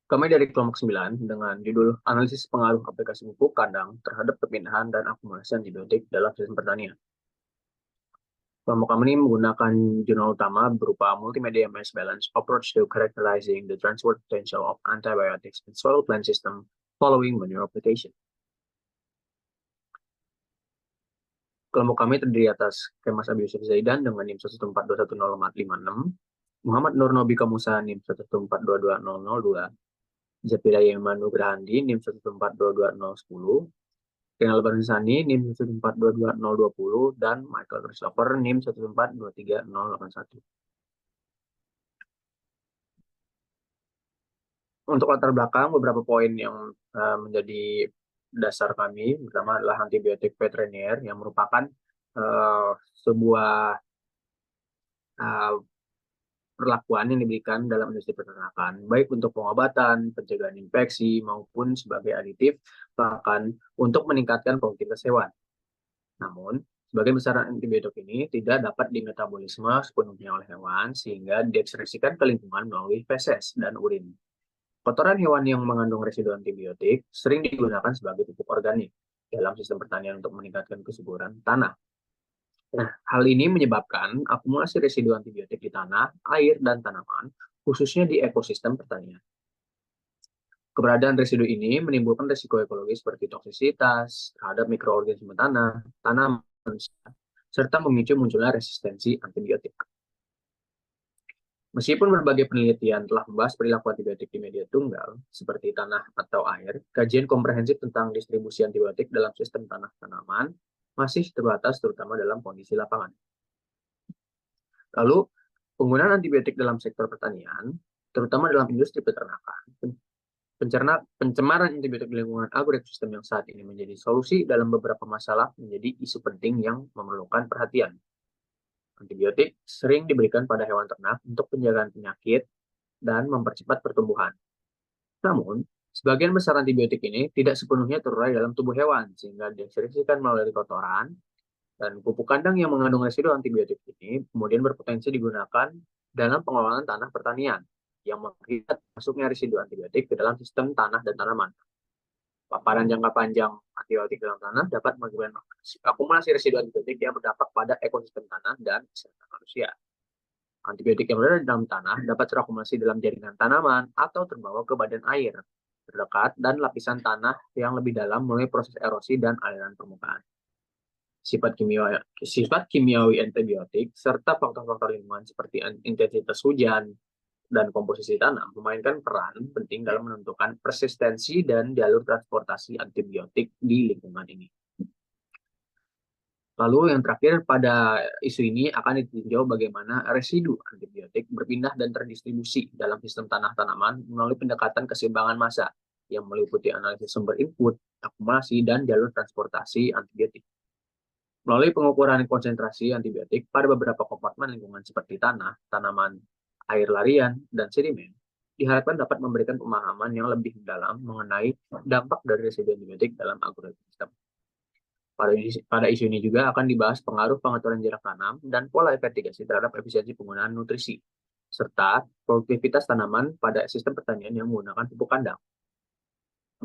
Kami dari kelompok 9 dengan judul Analisis Pengaruh Aplikasi Pupuk Kandang terhadap Perpindahan dan Akumulasi Antibiotik dalam Sistem Pertanian. Kelompok kami ini menggunakan jurnal utama berupa Multimedia Mass Balance Approach to Characterizing the Transport Potential of Antibiotics in Soil Plant System Following Manure Application. Kelompok kami terdiri atas Kemas Abi Yusuf Zaidan dengan NIM 114210456, Muhammad Nur Nobika Musa NIM 1142202, Japira Yeman Nugrahandi NIM 1142210, Renal Barsani NIM 1142220, dan Michael Christopher NIM 1423081. Untuk latar belakang, beberapa poin yang menjadi dasar kami, pertama adalah antibiotik veteriner yang merupakan sebuah perlakuan yang diberikan dalam industri peternakan, baik untuk pengobatan, pencegahan infeksi, maupun sebagai aditif, bahkan untuk meningkatkan produktivitas hewan. Namun, sebagian besar antibiotik ini tidak dapat dimetabolisme sepenuhnya oleh hewan, sehingga diekspresikan ke lingkungan melalui feses dan urin. Kotoran hewan yang mengandung residu antibiotik sering digunakan sebagai pupuk organik dalam sistem pertanian untuk meningkatkan kesuburan tanah. Nah, hal ini menyebabkan akumulasi residu antibiotik di tanah, air, dan tanaman, khususnya di ekosistem pertanian. Keberadaan residu ini menimbulkan risiko ekologis seperti toksisitas terhadap mikroorganisme tanah, tanaman, serta memicu munculnya resistensi antibiotik. Meskipun berbagai penelitian telah membahas perilaku antibiotik di media tunggal, seperti tanah atau air, kajian komprehensif tentang distribusi antibiotik dalam sistem tanah tanaman masih terbatas terutama dalam kondisi lapangan. Lalu, penggunaan antibiotik dalam sektor pertanian, terutama dalam industri peternakan, pencemaran antibiotik di lingkungan agroekosistem yang saat ini menjadi solusi dalam beberapa masalah menjadi isu penting yang memerlukan perhatian. Antibiotik sering diberikan pada hewan ternak untuk penjagaan penyakit dan mempercepat pertumbuhan. Namun, sebagian besar antibiotik ini tidak sepenuhnya terurai dalam tubuh hewan, sehingga diekspresikan melalui kotoran, dan pupuk kandang yang mengandung residu antibiotik ini kemudian berpotensi digunakan dalam pengelolaan tanah pertanian, yang mengakibat masuknya residu antibiotik ke dalam sistem tanah dan tanaman. Paparan jangka panjang antibiotik dalam tanah dapat mengakibatkan akumulasi residu antibiotik yang berdampak pada ekosistem tanah dan kesehatan manusia. Antibiotik yang berada di dalam tanah dapat terakumulasi dalam jaringan tanaman atau terbawa ke badan air terdekat dan lapisan tanah yang lebih dalam melalui proses erosi dan aliran permukaan. Sifat kimiawi antibiotik serta faktor-faktor lingkungan seperti intensitas hujan dan komposisi tanah memainkan peran penting dalam menentukan persistensi dan jalur transportasi antibiotik di lingkungan ini. Lalu yang terakhir pada isu ini akan ditinjau bagaimana residu antibiotik berpindah dan terdistribusi dalam sistem tanah tanaman melalui pendekatan keseimbangan massa yang meliputi analisis sumber input, akumulasi, dan jalur transportasi antibiotik. Melalui pengukuran konsentrasi antibiotik pada beberapa kompartemen lingkungan seperti tanah, tanaman, air larian, dan sedimen, diharapkan dapat memberikan pemahaman yang lebih dalam mengenai dampak dari residu antibiotik dalam agroekosistem. Pada isu ini juga akan dibahas pengaruh pengaturan jarak tanam dan pola investigasi terhadap efisiensi penggunaan nutrisi, serta produktivitas tanaman pada sistem pertanian yang menggunakan pupuk kandang.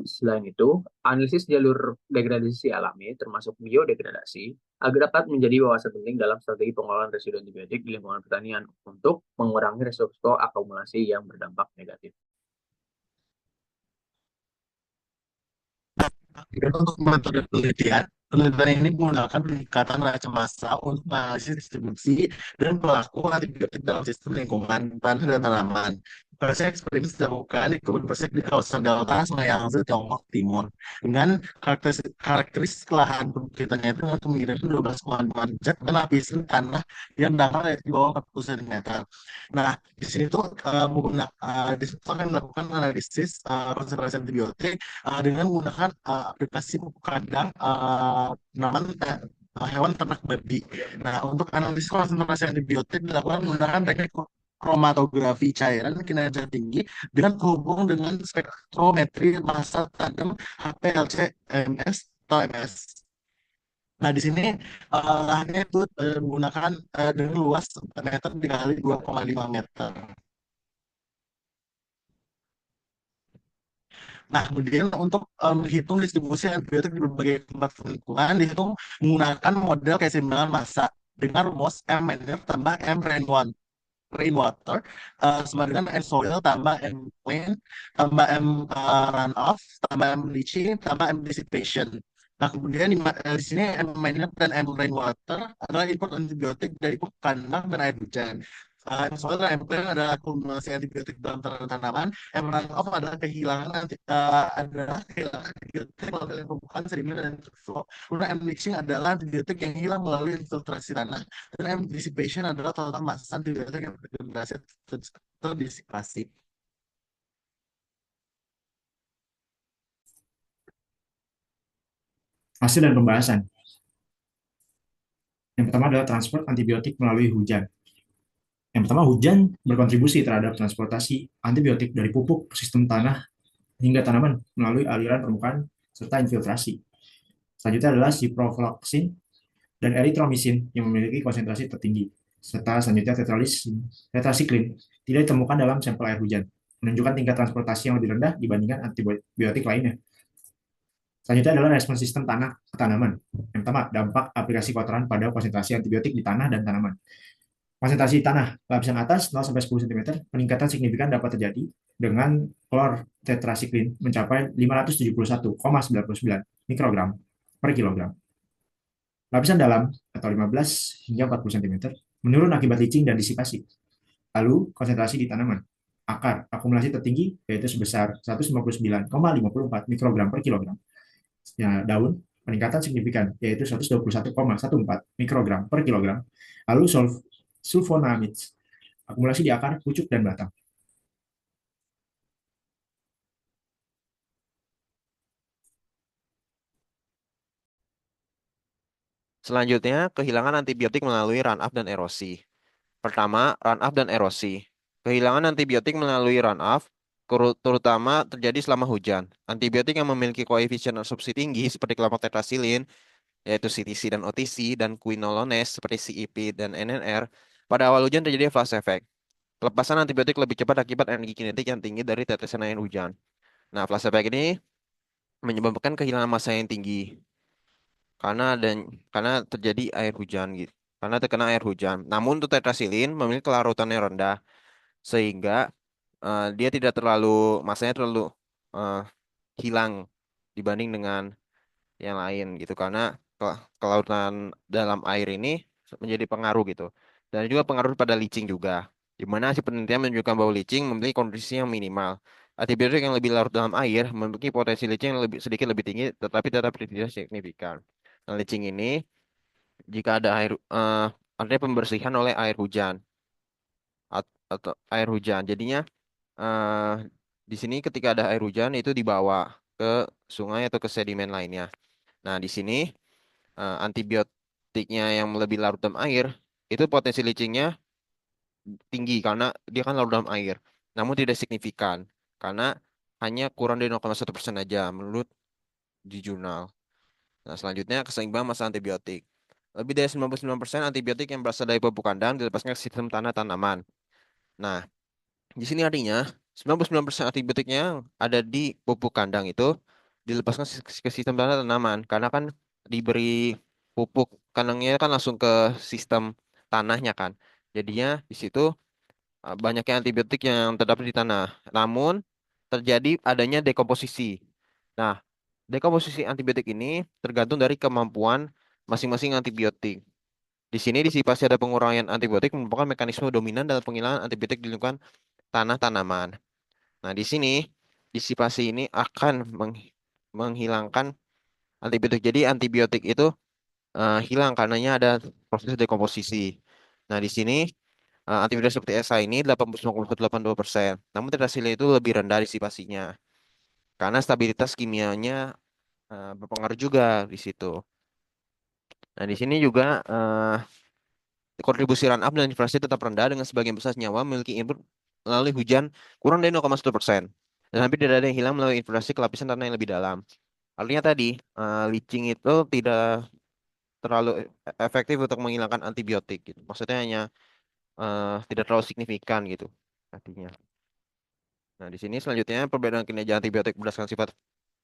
Selain itu, analisis jalur degradasi alami termasuk biodegradasi agar dapat menjadi wawasan penting dalam strategi pengelolaan residu antibiotik di lingkungan pertanian untuk mengurangi risiko akumulasi yang berdampak negatif. Dan untuk metode penelitian, penelitian ini menggunakan peningkatan raca massa untuk menganalisis distribusi dan perilaku antibiotik dalam sistem lingkungan tanah dan tanaman. Proses eksperimen dilakukan di kebun persik di kawasan Delta, Sungai Yangtze, Tiongkok Timur. Dengan karakteristik lahan perbukitannya itu dengan kemiringan 12,5 derajat dan lapisan tanah yang dangkal di bawah 40 cm. Nah, di sini tuh di situ akan melakukan analisis konsentrasi antibiotik dengan menggunakan aplikasi pupuk kandang tanaman hewan ternak babi. Nah, untuk analisis konsentrasi antibiotik dilakukan menggunakan teknik kromatografi cairan kinerja tinggi dengan terhubung dengan spektrometri massa tandem HPLC MS atau MS. Nah, di sini lahannya itu menggunakan dengan luas 4 meter dikali 2,5 meter. Nah, kemudian untuk menghitung distribusi antibiotik di berbagai tempat lingkungan dihitung menggunakan model keseimbangan massa dengan rumus M minor tambah M rainwater sama dengan M soil tambah M rain tambah M runoff tambah M leaching tambah M dissipation. Nah, kemudian di sini M minor dan M rainwater adalah input antibiotik dari pupuk kandang dan air hujan. M soil dan M rain adalah akumulasi antibiotik dalam tanaman. M runoff adalah kehilangan antibiotik melalui pembukaan sedimen dan flow. Kemudian M leaching adalah antibiotik yang hilang melalui infiltrasi tanah. Dan M dissipation adalah total massa antibiotik yang tergenerasi terdisipasi. Hasil dan pembahasan. Yang pertama adalah transport antibiotik melalui hujan. Yang pertama, hujan berkontribusi terhadap transportasi antibiotik dari pupuk, sistem tanah, hingga tanaman melalui aliran permukaan serta infiltrasi. Selanjutnya adalah ciprofloxacin dan erythromycin yang memiliki konsentrasi tertinggi. Serta selanjutnya tetrasiklin tidak ditemukan dalam sampel air hujan, menunjukkan tingkat transportasi yang lebih rendah dibandingkan antibiotik lainnya. Selanjutnya adalah respon sistem tanah ke tanaman. Yang pertama, dampak aplikasi kotoran pada konsentrasi antibiotik di tanah dan tanaman. Konsentrasi tanah lapisan atas 0-10 cm, peningkatan signifikan dapat terjadi dengan klor tetrasiklin mencapai 571,99 mikrogram per kilogram. Lapisan dalam atau 15 hingga 40 cm menurun akibat leaching dan disipasi. Lalu konsentrasi di tanaman. Akar akumulasi tertinggi yaitu sebesar 159,54 mikrogram per kilogram. Ya, daun peningkatan signifikan yaitu 121,14 mikrogram per kilogram. Lalu sulfonamids akumulasi di akar, pucuk, dan batang. Selanjutnya, kehilangan antibiotik melalui run-up dan erosi. Pertama, run-up dan erosi. Kehilangan antibiotik melalui run-up terutama terjadi selama hujan. Antibiotik yang memiliki koefisien absorpsi tinggi seperti kelompok tetrasilin, yaitu CTC dan OTC, dan quinolones seperti CEP dan NNR, pada awal hujan terjadi flash effect. Pelepasan antibiotik lebih cepat akibat energi kinetik yang tinggi dari tetesan air hujan. Nah, flash effect ini menyebabkan kehilangan massa yang tinggi karena karena terjadi air hujan gitu. Karena terkena air hujan. Namun untuk tetrasilin memiliki kelarutan yang rendah sehingga dia tidak terlalu masanya terlalu eh, hilang dibanding dengan yang lain gitu karena kelautan dalam air ini menjadi pengaruh gitu. Dan juga pengaruh pada leaching juga. Di mana hasil penelitian menunjukkan bahwa leaching memiliki kondisi yang minimal. Antibiotik yang lebih larut dalam air memiliki potensi leaching yang sedikit lebih tinggi tetapi tetap tidak signifikan. Nah, leaching ini jika ada artinya pembersihan oleh air hujan atau air hujan. Jadinya eh, di sini ketika ada air hujan itu dibawa ke sungai atau ke sedimen lainnya. Nah, di sini antibiotiknya yang lebih larut dalam air itu potensi leachingnya tinggi karena dia kan larut dalam air. Namun tidak signifikan karena hanya kurang dari 0,1% aja menurut di jurnal. Nah, selanjutnya keseimbangan massa antibiotik. Lebih dari 99% antibiotik yang berasal dari pupuk kandang dilepaskan ke sistem tanah tanaman. Nah, di sini artinya 99% antibiotiknya yang ada di pupuk kandang itu dilepaskan ke sistem tanah tanaman karena kan diberi pupuk kandangnya kan langsung ke sistem tanahnya kan. Jadinya di situ banyaknya antibiotik yang terdapat di tanah. Namun terjadi adanya dekomposisi. Nah, dekomposisi antibiotik ini tergantung dari kemampuan masing-masing antibiotik. Di sini disipasi ada pengurangan antibiotik merupakan mekanisme dominan dalam penghilangan antibiotik di lingkungan tanah tanaman. Nah, di sini disipasi ini akan menghilangkan antibiotik. Jadi antibiotik itu hilang karenanya ada proses dekomposisi. Nah, di sini antibiotik seperti ESA ini 89,82%. Namun tetrasilin itu lebih rendah disipasinya karena stabilitas kimianya berpengaruh juga di situ. Nah, di sini juga kontribusi run-up dan inflasi tetap rendah dengan sebagian besar senyawa memiliki input melalui hujan kurang dari 0,1%. Dan hampir tidak ada yang hilang melalui infiltrasi ke lapisan tanah yang lebih dalam. Artinya tadi, leaching itu tidak terlalu efektif untuk menghilangkan antibiotik gitu. Maksudnya hanya tidak terlalu signifikan gitu artinya. Nah, di sini selanjutnya perbedaan kinerja antibiotik berdasarkan sifat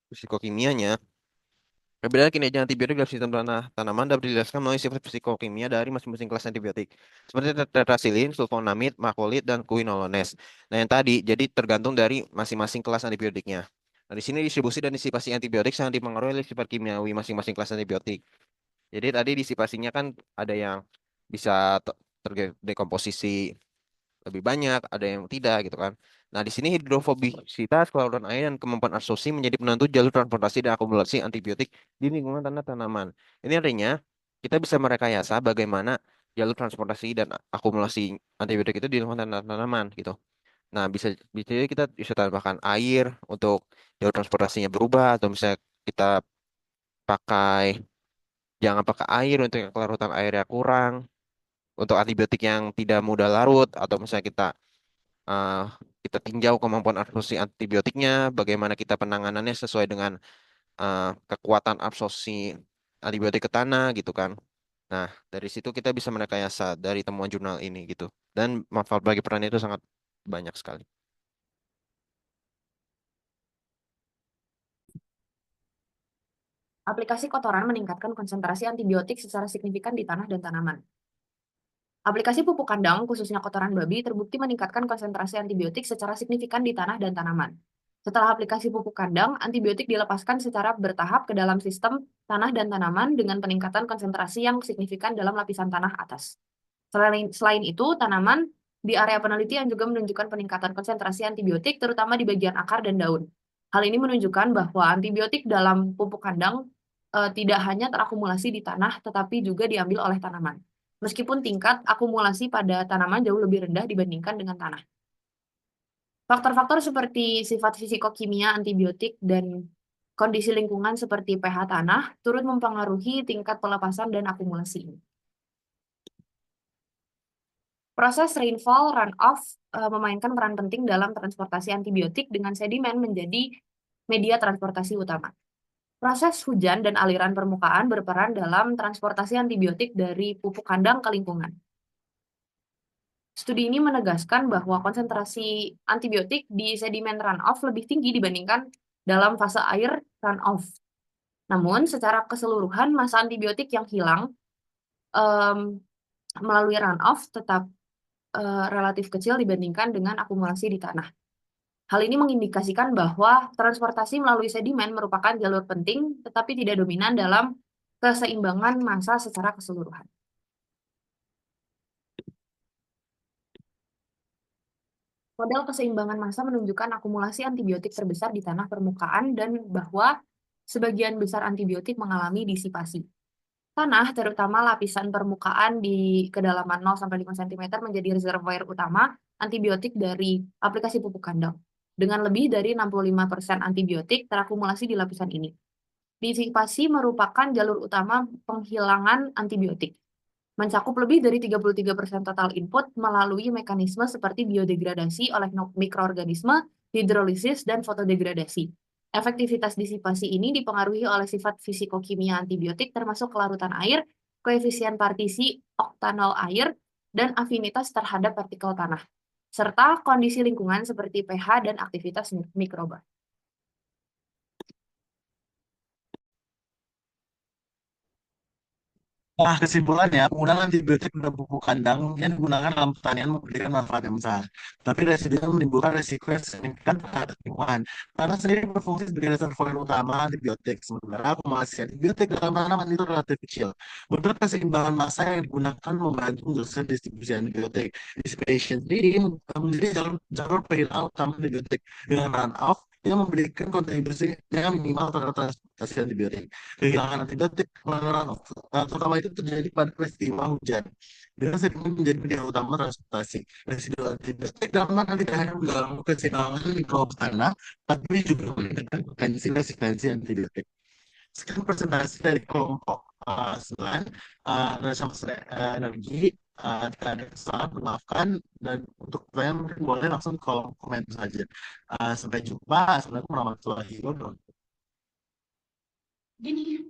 fisikokimianya. Perbedaan kinerja antibiotik dalam sistem tanaman dapat dijelaskan melalui sifat fisikokimia dari masing-masing kelas antibiotik, seperti tetrasilin, sulfonamid, makrolid, dan quinolones. Nah, yang tadi jadi tergantung dari masing-masing kelas antibiotiknya. Nah, di sini distribusi dan disipasi antibiotik sangat dipengaruhi oleh sifat kimiawi masing-masing kelas antibiotik. Jadi tadi disipasinya kan ada yang bisa terdekomposisi lebih banyak, ada yang tidak gitu kan. Nah, di sini hidrofobisitas, kelarutan air, dan kemampuan absorpsi menjadi penentu jalur transportasi dan akumulasi antibiotik di lingkungan tanah tanaman. Ini artinya kita bisa merekayasa bagaimana jalur transportasi dan akumulasi antibiotik itu di lingkungan tanah tanaman gitu. Nah, bisa jadi kita bisa tambahkan air untuk jalur transportasinya berubah, atau misalnya kita pakai jangan pakai air untuk yang kelarutan airnya kurang, untuk antibiotik yang tidak mudah larut, atau misalnya eh, kita tinjau kemampuan absorpsi antibiotiknya, bagaimana kita penanganannya sesuai dengan kekuatan absorpsi antibiotik ke tanah gitu kan. Nah, dari situ kita bisa merekayasa dari temuan jurnal ini gitu. Dan manfaat bagi petani itu sangat banyak sekali. Aplikasi kotoran meningkatkan konsentrasi antibiotik secara signifikan di tanah dan tanaman. Aplikasi pupuk kandang, khususnya kotoran babi, terbukti meningkatkan konsentrasi antibiotik secara signifikan di tanah dan tanaman. Setelah aplikasi pupuk kandang, antibiotik dilepaskan secara bertahap ke dalam sistem tanah dan tanaman dengan peningkatan konsentrasi yang signifikan dalam lapisan tanah atas. Selain itu, tanaman di area penelitian juga menunjukkan peningkatan konsentrasi antibiotik, terutama di bagian akar dan daun. Hal ini menunjukkan bahwa antibiotik dalam pupuk kandang tidak hanya terakumulasi di tanah, tetapi juga diambil oleh tanaman. Meskipun tingkat akumulasi pada tanaman jauh lebih rendah dibandingkan dengan tanah. Faktor-faktor seperti sifat fisikokimia antibiotik dan kondisi lingkungan seperti pH tanah turut mempengaruhi tingkat pelepasan dan akumulasi ini. Proses rainfall runoff memainkan peran penting dalam transportasi antibiotik dengan sedimen menjadi media transportasi utama. Proses hujan dan aliran permukaan berperan dalam transportasi antibiotik dari pupuk kandang ke lingkungan. Studi ini menegaskan bahwa konsentrasi antibiotik di sedimen runoff lebih tinggi dibandingkan dalam fase air runoff. Namun, secara keseluruhan, massa antibiotik yang hilang melalui runoff tetap relatif kecil dibandingkan dengan akumulasi di tanah. Hal ini mengindikasikan bahwa transportasi melalui sedimen merupakan jalur penting, tetapi tidak dominan dalam keseimbangan massa secara keseluruhan. Model keseimbangan massa menunjukkan akumulasi antibiotik terbesar di tanah permukaan dan bahwa sebagian besar antibiotik mengalami disipasi. Tanah, terutama lapisan permukaan di kedalaman 0-5 cm menjadi reservoir utama antibiotik dari aplikasi pupuk kandang. Dengan lebih dari 65% antibiotik terakumulasi di lapisan ini. Disipasi merupakan jalur utama penghilangan antibiotik. Mencakup lebih dari 33% total input melalui mekanisme seperti biodegradasi oleh mikroorganisme, hidrolisis, dan fotodegradasi. Efektivitas disipasi ini dipengaruhi oleh sifat fisikokimia antibiotik termasuk kelarutan air, koefisien partisi oktanol air, dan afinitas terhadap partikel tanah, serta kondisi lingkungan seperti pH dan aktivitas mikroba. Nah, kesimpulannya, penggunaan antibiotik pada pupuk kandang yang digunakan dalam pertanian memberikan manfaat yang besar. Tapi residunya menimbulkan resiko yang signifikan terhadap lingkungan. Tanah sendiri berfungsi sebagai reservoir utama antibiotik, sementara akumulasi antibiotik dalam tanaman itu relatif kecil. Menurut keseimbangan massa yang digunakan membantu menjelaskan distribusi antibiotik. Dissipation sendiri menjadi jalur penghilangan utama antibiotik dengan runoff yang memberikan kontribusi yang minimal terhadap transportasi antibiotik. Kehilangan antibiotik terutama itu terjadi pada peristiwa hujan. Dengan sedimen menjadi media utama transportasi. Residu antibiotik dapat tidak hanya mengganggu keseimbangan mikroba tanah, tapi juga meningkatkan potensi resistensi antibiotik. Sekian presentasi dari kelompok 9 sama energi. Jika ada kesalahan, maafkan, dan untuk pertanyaan mungkin boleh langsung ke kolom komentar saja. Sampai jumpa. Assalamualaikum warahmatullahi wabarakatuh. Gini,